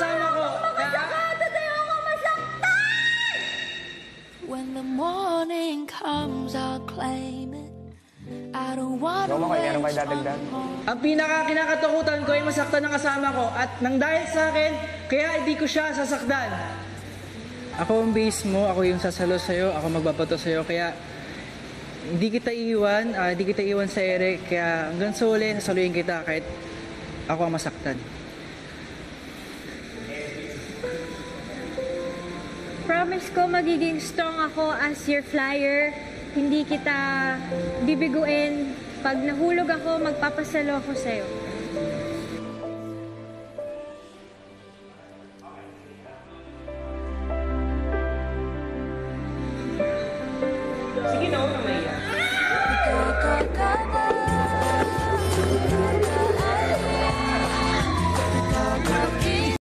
kasama ko. When the morning comes, I'll claim it. I don't want to waste one more. Ang pinaka-kinakatakutan ko ay masaktan ng kasama ko at nang dahil sa akin, kaya hindi ko siya sasaktan. Ako ang base mo, ako yung sasalo sa'yo, ako magbabato sa'yo, kaya hindi kita iwan sa ere, kaya hanggang sa uli, sasaluhin kita kahit ako ang masaktan. Promise ko magiging strong ako as your flyer. Hindi kita bibiguin. Pag nahulog ako, magpapasalo ako sa'yo.